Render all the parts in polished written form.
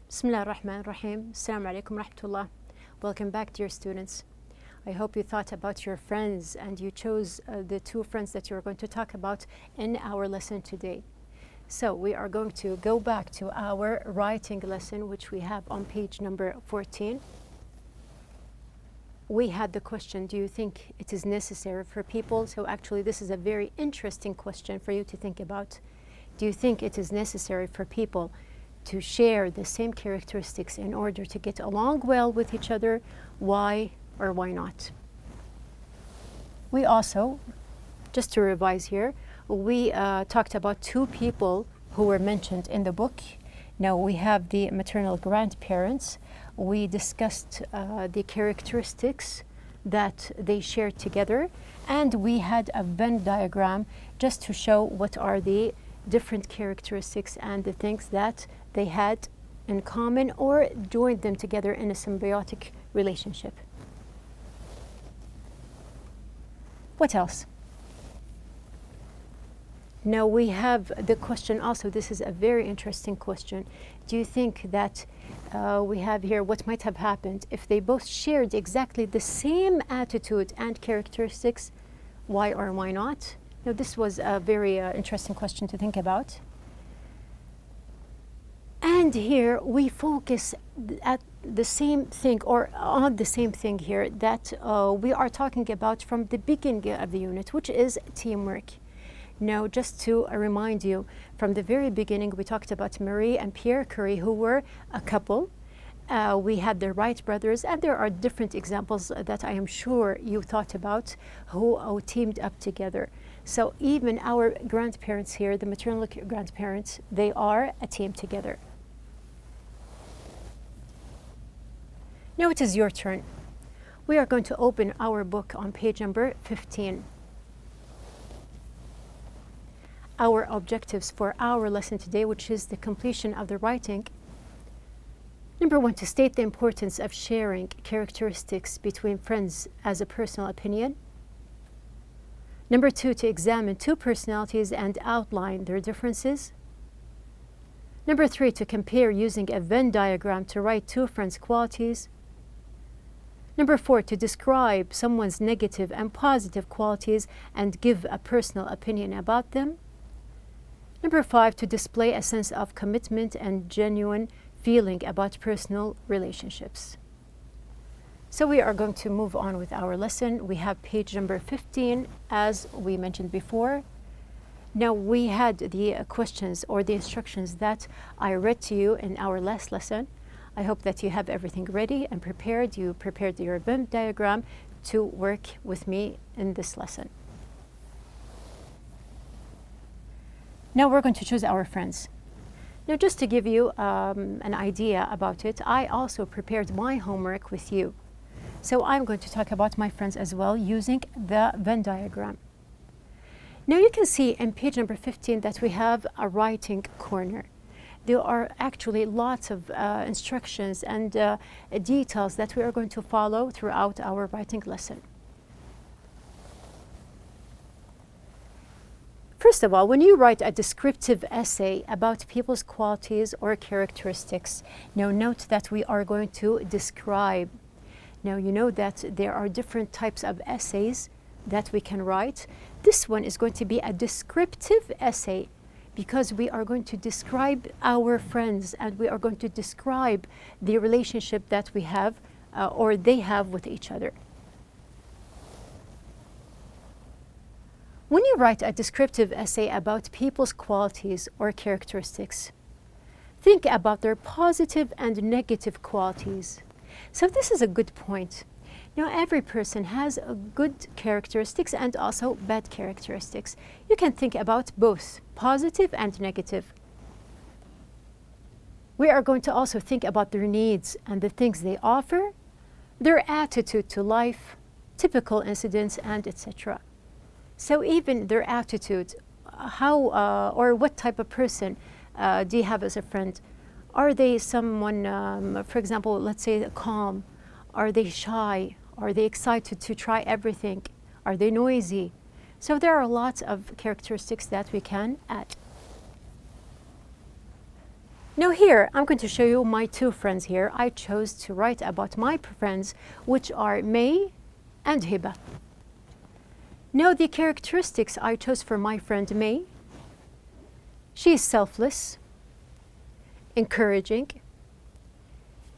Bismillah ar-Rahman ar-Rahim. Assalamu alaikum rahmatullah. Welcome back, dear students. I hope you thought about your friends and you chose the two friends that you're going to talk about in our lesson today. So we are going to go back to our writing lesson, which we have on page number 14. We had the question, do you think it is necessary for people? So actually this is a very interesting question for you to think about. Do you think it is necessary for people to share the same characteristics in order to get along well with each other? Why or why not? We also, just to revise here, we talked about two people who were mentioned in the book. Now we have the maternal grandparents. We discussed the characteristics that they shared together, and we had a Venn diagram just to show what are the different characteristics and the things that they had in common or joined them together in a symbiotic relationship. What else? Now we have the question also, this is a very interesting question. Do you think that we have here what might have happened if they both shared exactly the same attitude and characteristics? Why or why not? Now this was a very interesting question to think about. And here we focus at the same thing, or on the same thing here that we are talking about from the beginning of the unit, which is teamwork. Now, just to remind you, from the very beginning, we talked about Marie and Pierre Curie, who were a couple. We had the Wright brothers, and there are different examples that I am sure you thought about who teamed up together. So even our grandparents here, the maternal grandparents, they are a team together. Now it is your turn. We are going to open our book on page number 15. Our objectives for our lesson today, which is the completion of the writing. Number one, to state the importance of sharing characteristics between friends as a personal opinion. Number two, to examine two personalities and outline their differences. Number three, to compare using a Venn diagram to write two friends' qualities. Number four, to describe someone's negative and positive qualities and give a personal opinion about them. Number five, to display a sense of commitment and genuine feeling about personal relationships. So we are going to move on with our lesson. We have page number 15, as we mentioned before. Now we had the questions or the instructions that I read to you in our last lesson. I hope that you have everything ready and prepared. You prepared your Venn diagram to work with me in this lesson. Now we're going to choose our friends. Now just to give you an idea about it, I also prepared my homework with you. So I'm going to talk about my friends as well using the Venn diagram. Now you can see in page number 15 that we have a writing corner. There are actually lots of instructions and details that we are going to follow throughout our writing lesson. First of all, when you write a descriptive essay about people's qualities or characteristics, now note that we are going to describe. Now you know that there are different types of essays that we can write. This one is going to be a descriptive essay because we are going to describe our friends and we are going to describe the relationship that we have or they have with each other. When you write a descriptive essay about people's qualities or characteristics, think about their positive and negative qualities. So this is a good point. Now every person has good characteristics and also bad characteristics. You can think about both positive and negative. We are going to also think about their needs and the things they offer, their attitude to life, typical incidents, and etc. So even their attitude, how or what type of person do you have as a friend? Are they someone, for example, let's say calm? Are they shy? Are they excited to try everything? Are they noisy? So there are lots of characteristics that we can add. Now here, I'm going to show you my two friends here. I chose to write about my friends, which are May and Hiba. Now the characteristics I chose for my friend May: she is selfless, encouraging,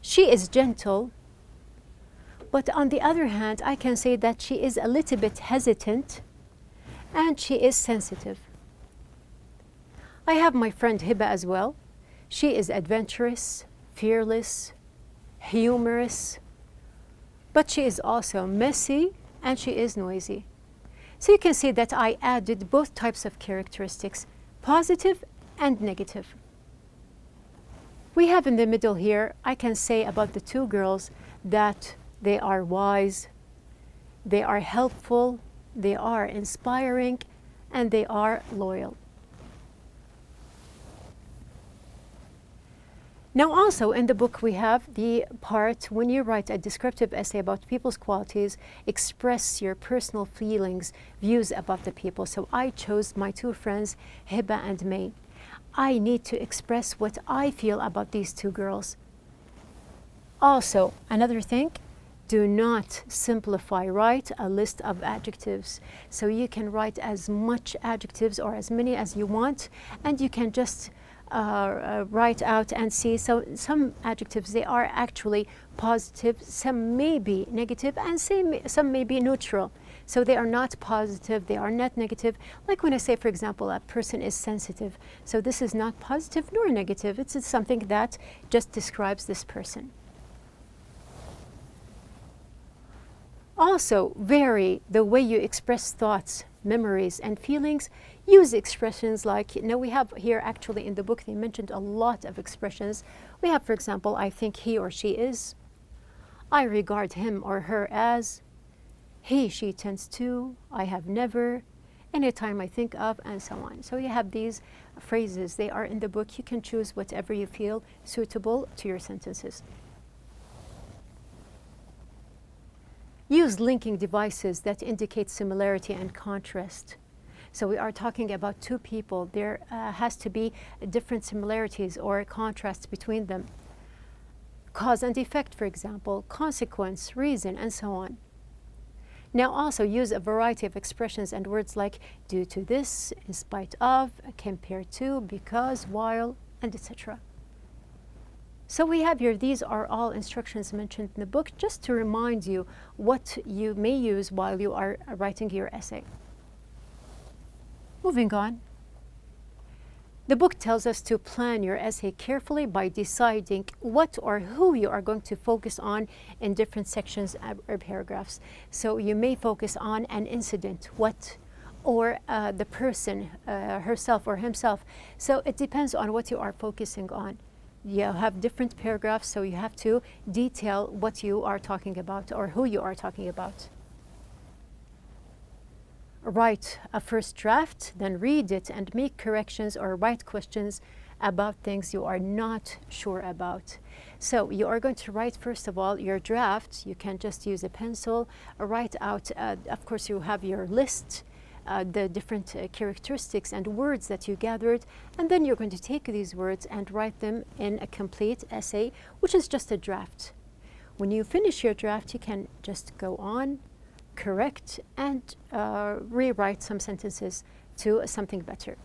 she is gentle, but on the other hand, I can say that she is a little bit hesitant and she is sensitive. I have my friend Hiba as well. She is adventurous, fearless, humorous, but she is also messy and she is noisy. So you can see that I added both types of characteristics, positive and negative. We have in the middle here, I can say about the two girls that they are wise, they are helpful, they are inspiring, and they are loyal. Now also in the book we have the part when you write a descriptive essay about people's qualities, express your personal feelings, views about the people. So I chose my two friends, Hiba and May. I need to express what I feel about these two girls. Also, another thing, do not simplify. Write a list of adjectives. So you can write as much adjectives or as many as you want, and you can just write out and see. So some adjectives, they are actually positive, some may be negative, and some may be neutral. So they are not positive, they are not negative. Like when I say, for example, a person is sensitive. So this is not positive nor negative. It's something that just describes this person. Also, vary the way you express thoughts, memories, and feelings. Use expressions like, we have here actually in the book, they mentioned a lot of expressions. We have, for example, I think he or she is. I regard him or her as. He, she tends to. I have never. Anytime I think of, and so on. So you have these phrases. They are in the book. You can choose whatever you feel suitable to your sentences. Use linking devices that indicate similarity and contrast. So we are talking about two people. There has to be different similarities or contrasts between them. Cause and effect, for example, consequence, reason, and so on. Now also use a variety of expressions and words like due to this, in spite of, compared to, because, while, and etc. So we have here, these are all instructions mentioned in the book just to remind you what you may use while you are writing your essay. Moving on. The book tells us to plan your essay carefully by deciding what or who you are going to focus on in different sections or paragraphs. So you may focus on an incident, or the person, herself or himself. So it depends on what you are focusing on. You have different paragraphs, so you have to detail what you are talking about or who you are talking about. Write a first draft, then read it and make corrections or write questions about things you are not sure about. So you are going to write, first of all, your draft. You can just use a pencil, write out, of course you have your list, the different characteristics and words that you gathered, and then you're going to take these words and write them in a complete essay, which is just a draft. When you finish your draft, you can just go on, correct, and rewrite some sentences to something better.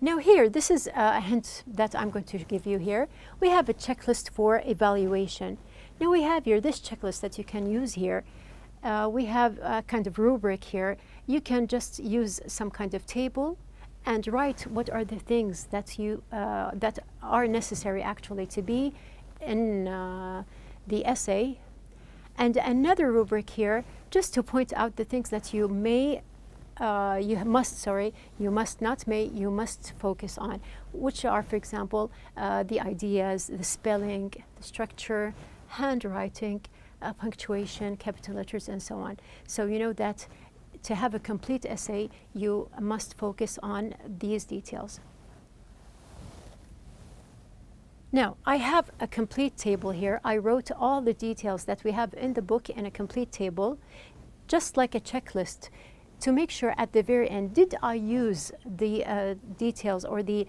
Now here, this is a hint that I'm going to give you here. We have a checklist for evaluation. Now we have here this checklist that you can use here. We have a kind of rubric here. You can just use some kind of table and write what are the things that that are necessary actually to be in the essay. And another rubric here, just to point out the things that you must focus on, which are, for example, the ideas, the spelling, the structure, handwriting, punctuation, capital letters, and so on. So you know that to have a complete essay, you must focus on these details. Now, I have a complete table here. I wrote all the details that we have in the book in a complete table, just like a checklist. to make sure at the very end, did I use the details or the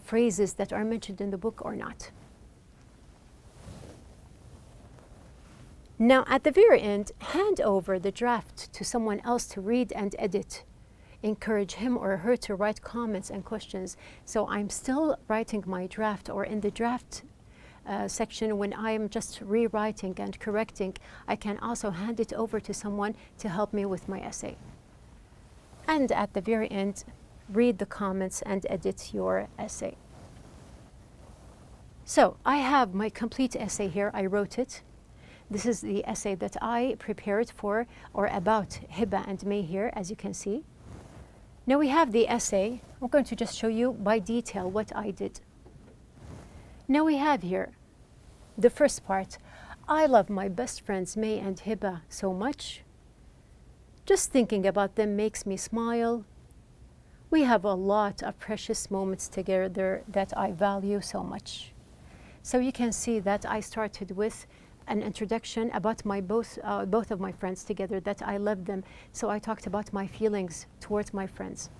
phrases that are mentioned in the book or not? Now, at the very end, hand over the draft to someone else to read and edit. Encourage him or her to write comments and questions. So I'm still writing my draft, or in the draft section, when I am just rewriting and correcting, I can also hand it over to someone to help me with my essay. And at the very end, read the comments and edit your essay. So I have my complete essay here. I wrote it. This is the essay that I prepared for or about Hiba and May here, as you can see. Now we have the essay. I'm going to just show you by detail what I did. Now we have here the first part. I love my best friends May and Hiba so much. Just thinking about them makes me smile. We have a lot of precious moments together that I value so much. So you can see that I started with an introduction about my both of my friends together, that I love them. So I talked about my feelings towards my friends.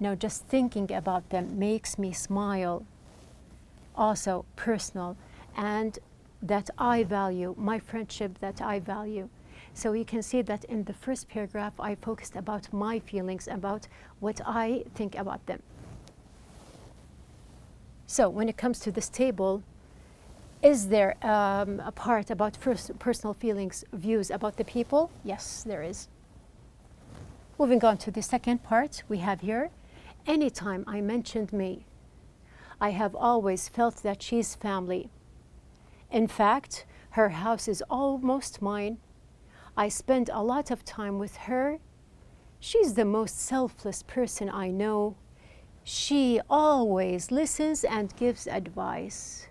Now just thinking about them makes me smile. Also personal, and that I value, my friendship that I value. So you can see that in the first paragraph, I focused about my feelings, about what I think about them. So when it comes to this table, is there a part about personal feelings, views about the people? Yes, there is. Moving on to the second part, we have here, anytime I mentioned May, I have always felt that she's family. In fact, her house is almost mine. I spend a lot of time with her. She's the most selfless person I know. She always listens and gives advice.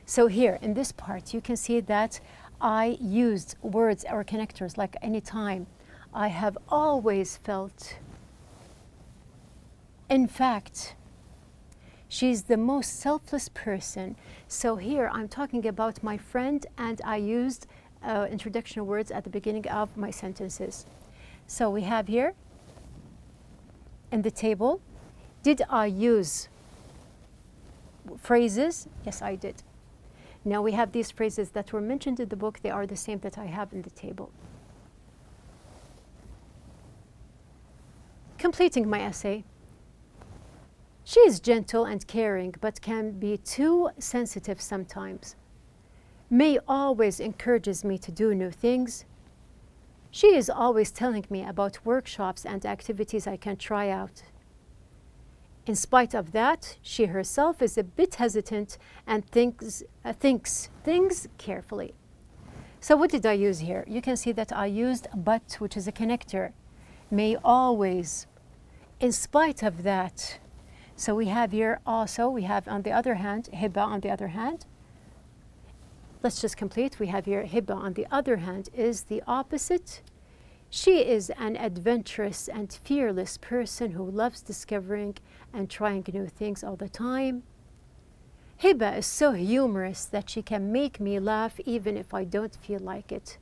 So here in this part, you can see that I used words or connectors like anytime. I have always felt. In fact, she's the most selfless person. So here I'm talking about my friend, and I used introduction words at the beginning of my sentences. So we have here in the table, did I use phrases? Yes, I did. Now we have these phrases that were mentioned in the book. They are the same that I have in the table. Completing my essay. She is gentle and caring, but can be too sensitive sometimes. May always encourages me to do new things. She is always telling me about workshops and activities I can try out. In spite of that, she herself is a bit hesitant and thinks things carefully. So what did I use here? You can see that I used but, which is a connector. May always. In spite of that. So we have here also, we have on the other hand, Hiba on the other hand. Let's just complete. We have here Hiba on the other hand is the opposite. She is an adventurous and fearless person who loves discovering and trying new things all the time. Hiba is so humorous that she can make me laugh even if I don't feel like it.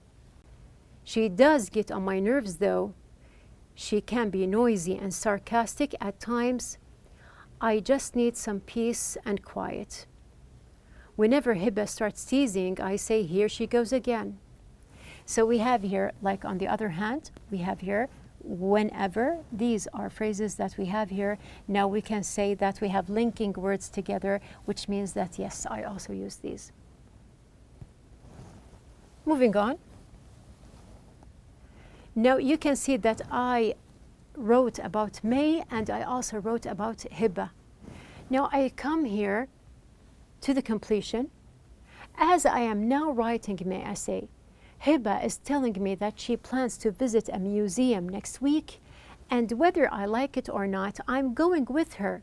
She does get on my nerves though. She can be noisy and sarcastic at times. I just need some peace and quiet. Whenever Hiba starts teasing, I say, here she goes again. So we have here, like on the other hand, we have here, whenever. These are phrases that we have here. Now we can say that we have linking words together, which means that, yes, I also use these. Moving on. Now you can see that I wrote about May and I also wrote about Hiba. Now I come here to the completion. As I am now writing my essay, Hiba is telling me that she plans to visit a museum next week, and whether I like it or not, I'm going with her.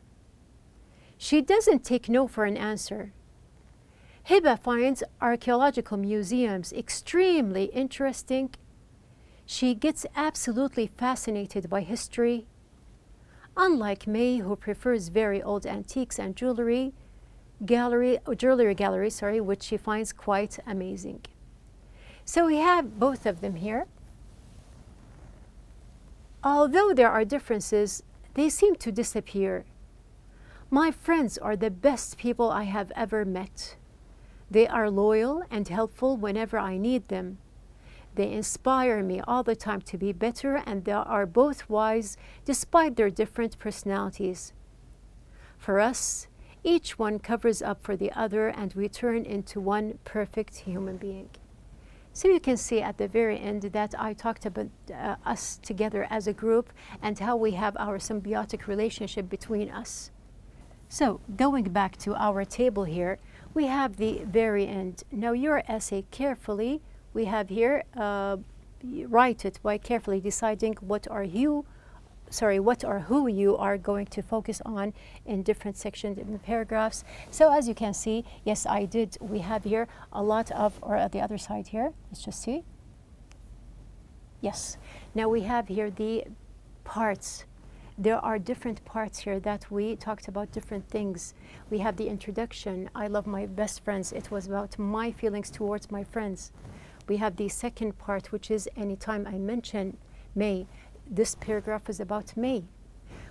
She doesn't take no for an answer. Hiba finds archaeological museums extremely interesting. She gets absolutely fascinated by history. Unlike May, who prefers very old antiques and jewelry gallery, which she finds quite amazing. So we have both of them here. Although there are differences, they seem to disappear. My friends are the best people I have ever met. They are loyal and helpful whenever I need them. They inspire me all the time to be better, and they are both wise despite their different personalities. For us, each one covers up for the other, and we turn into one perfect human being. So you can see at the very end that I talked about us together as a group and how we have our symbiotic relationship between us. So going back to our table here, we have the very end. Now your essay carefully, we have here, write it by carefully deciding what or who you are going to focus on in different sections in the paragraphs. So as you can see, yes, I did. We have here a lot of, or at the other side here, let's just see. Yes, now we have here the parts. There are different parts here that we talked about different things. We have the introduction, I love my best friends. It was about my feelings towards my friends. We have the second part, which is anytime I mention May. This paragraph is about May.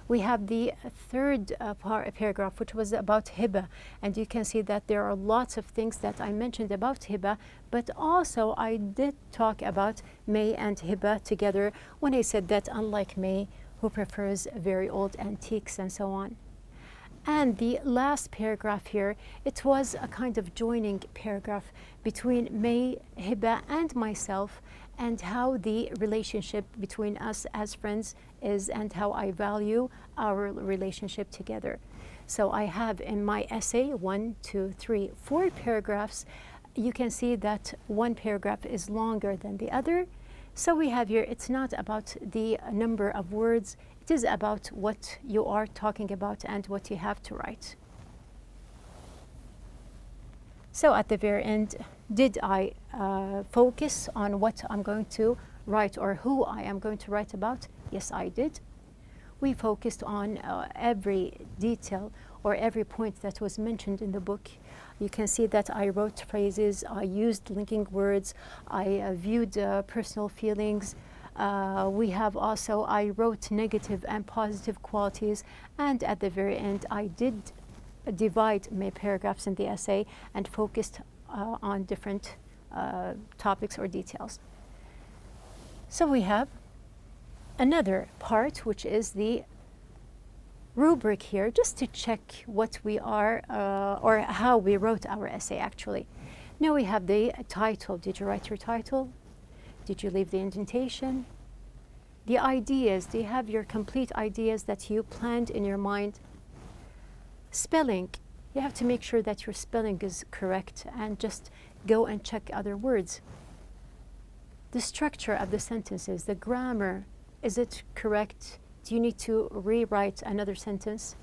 We have the third paragraph, which was about Hiba. And you can see that there are lots of things that I mentioned about Hiba, but also I did talk about May and Hiba together when I said that unlike May, who prefers very old antiques and so on. And the last paragraph here, it was a kind of joining paragraph between May, Hiba, and myself, and how the relationship between us as friends is and how I value our relationship together. So I have in my essay 4 paragraphs. You can see that one paragraph is longer than the other. So we have here, it's not about the number of words, it is about what you are talking about and what you have to write. So at the very end, did I focus on what I'm going to write or who I am going to write about? Yes, I did. We focused on every detail or every point that was mentioned in the book. You can see that I wrote phrases, I used linking words, I viewed personal feelings. I wrote negative and positive qualities, and at the very end I did divide my paragraphs in the essay and focused on different topics or details. So we have another part, which is the rubric here, just to check what we are or how we wrote our essay actually. Now we have the title. Did you write your title? Did you leave the indentation? The ideas, do you have your complete ideas that you planned in your mind? Spelling, you have to make sure that your spelling is correct and just go and check other words. The structure of the sentences, the grammar, is it correct? Do you need to rewrite another sentence?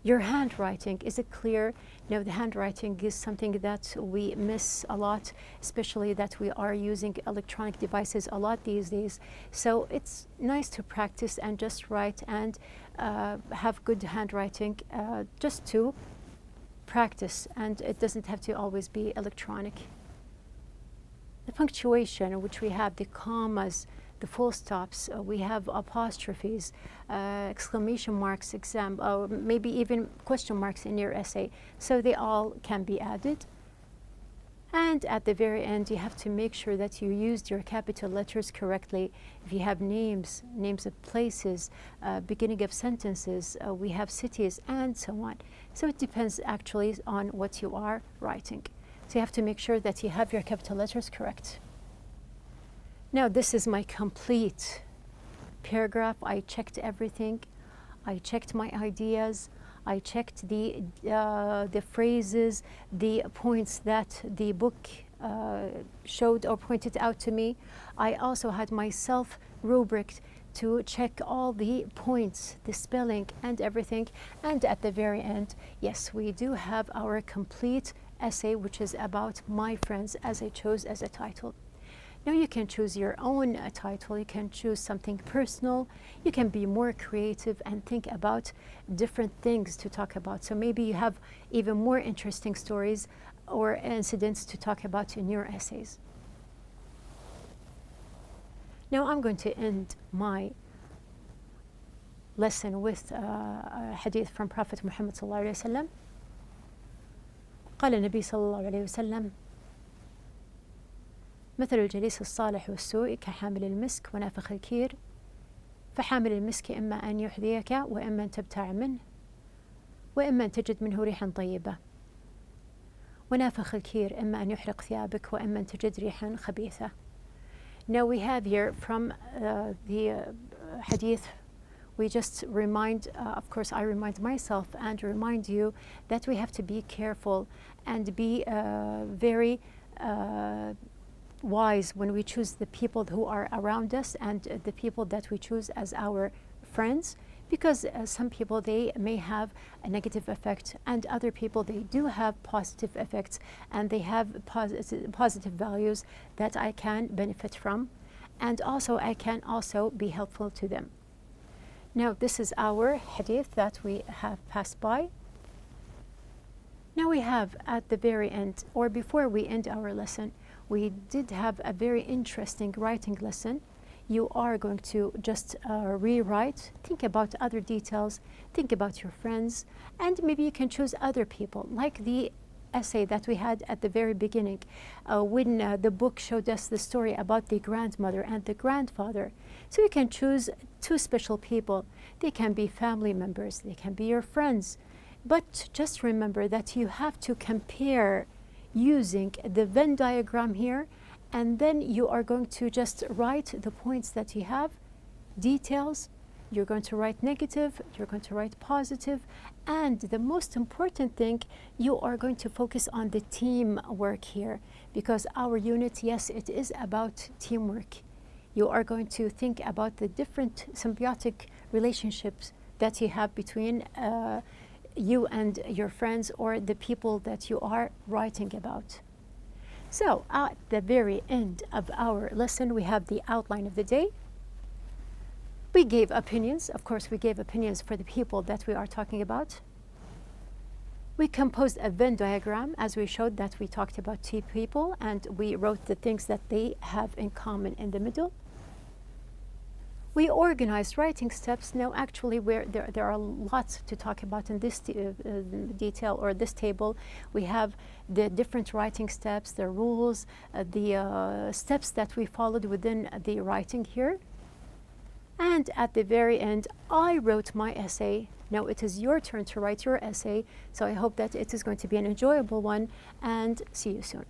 Your handwriting, is it clear? No, the handwriting is something that we miss a lot, especially that we are using electronic devices a lot these days. So it's nice to practice and just write and have good handwriting just to practice, and it doesn't have to always be electronic. The punctuation, which we have the commas, the full stops, we have apostrophes, exclamation marks, maybe even question marks in your essay. So they all can be added. And at the very end, you have to make sure that you used your capital letters correctly. If you have names of places, beginning of sentences, we have cities and so on. So it depends actually on what you are writing. So you have to make sure that you have your capital letters correct. Now this is my complete paragraph. I checked everything. I checked my ideas. I checked the phrases, the points that the book showed or pointed out to me. I also had myself rubric to check all the points, the spelling and everything. And at the very end, yes, we do have our complete essay, which is about my friends, as I chose as a title. Now you can choose your own title, you can choose something personal, you can be more creative and think about different things to talk about. So maybe you have even more interesting stories or incidents to talk about in your essays. Now I'm going to end my lesson with a hadith from Prophet Muhammad صلى الله عليه وسلم. قال النبي صلى الله عليه وسلم: مثل الجليس الصالح والسوء كحامل المسك ونافخ الكير، فحامل المسك إما أن يحذيك وإما أن تبتاع منه وإما أن تجد منه ريحا طيبة، ونافخ الكير إما أن يحرق ثيابك وإما أن تجد ريحا خبيثة. Now we have here from the hadith, we just remind, of course I remind myself and remind you that we have to be careful and be very wise when we choose the people who are around us and the people that we choose as our friends, because some people, they may have a negative effect, and other people, they do have positive effects, and they have positive values that I can benefit from, and also I can also be helpful to them. Now this is our hadith that we have passed by. Now we have at the very end, or before we end our lesson, we did have a very interesting writing lesson. You are going to just rewrite, think about other details, think about your friends, and maybe you can choose other people, like the essay that we had at the very beginning when the book showed us the story about the grandmother and the grandfather. So you can choose two special people. They can be family members, they can be your friends, but just remember that you have to compare using the Venn diagram here, and then you are going to just write the points that you have, details. You're going to write negative, you're going to write positive, and the most important thing, you are going to focus on the teamwork here, because our unit, yes, it is about teamwork. You are going to think about the different symbiotic relationships that you have between you and your friends or the people that you are writing about. So at the very end of our lesson, we have the outline of the day. We gave opinions. Of course, we gave opinions for the people that we are talking about. We composed a Venn diagram, as we showed that we talked about two people, and we wrote the things that they have in common in the middle. We organized writing steps. Now, actually, there are lots to talk about in this detail or this table. We have the different writing steps, the rules, the steps that we followed within the writing here. And at the very end, I wrote my essay. Now it is your turn to write your essay. So I hope that it is going to be an enjoyable one, and see you soon.